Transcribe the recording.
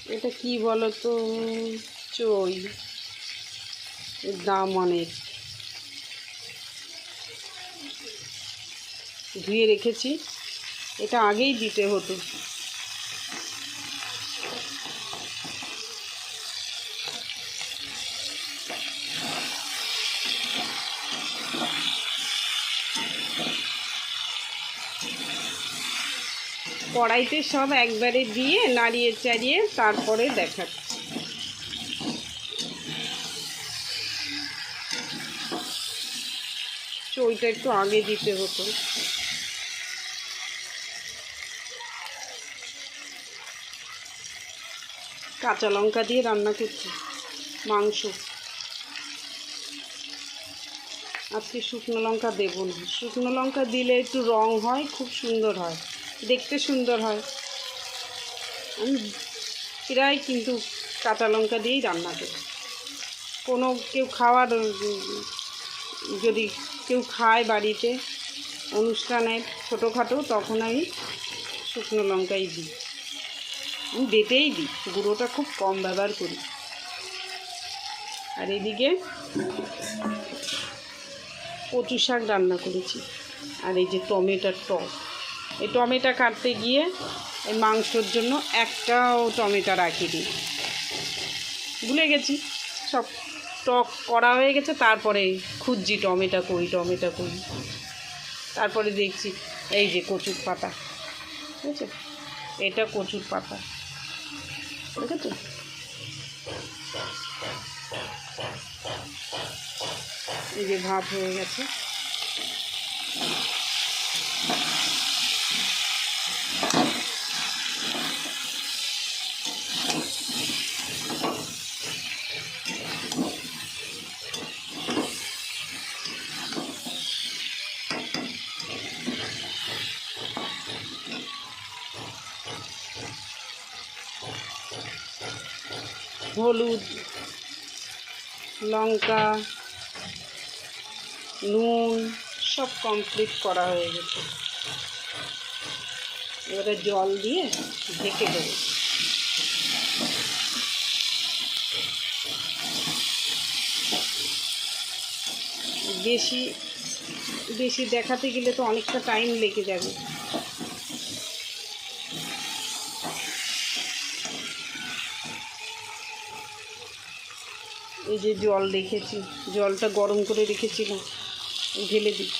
এটা কি বলো তো? চই, এর দাম অনেক। ধুয়ে রেখেছি, এটা আগেই দিতে হতো। কড়াইতে সব একবারে দিয়ে নাড়িয়ে চাড়িয়ে তারপরে দেখাচ্ছি। চইটা একটু আগে দিতে হতো। কাঁচা লঙ্কা দিয়ে রান্না করছি মাংস। আজকে শুকনো লঙ্কা দেবো না, শুকনো লঙ্কা দিলে একটু রং হয়, খুব সুন্দর হয়, দেখতে সুন্দর হয়। আমি প্রায় কিন্তু কাঁচা লঙ্কা দিয়েই রান্না করি। কোনো কেউ খাওয়ার যদি কেউ খায় বাড়িতে অনুষ্ঠানে ছোটোখাটো, তখন আমি শুকনো লঙ্কাই দিই। আমি বেটেই দিই, গুঁড়োটা খুব কম ব্যবহার করি। আর এদিকে কচু শাক রান্না করেছি। আর এই যে টমেটোর টক, এই টমেটো কাটতে গিয়ে এই মাংসর জন্য একটাও টমেটো রাখিনি, ভুলে গেছি। সব টক করা হয়ে গেছে, তারপরে খুঁজছি টমেটো কই, টমেটো কই। তারপরে দেখছি এই যে কচুর পাতা, ঠিক আছে, এটা কচুর পাতা, ঠিক আছে। এই যে ভাত হয়ে গেছে। হলুদ, লঙ্কা, নুন সব কমপ্লিট করা হয়ে গেছে। এবারে জল দিয়ে ঢেকে দেবো। বেশি বেশি দেখাতে গেলে তো অনেকটা টাইম লেগে যাবে। এই যে জল রেখেছি, জলটা গরম করে রেখেছিলাম, ঢেলে দিই।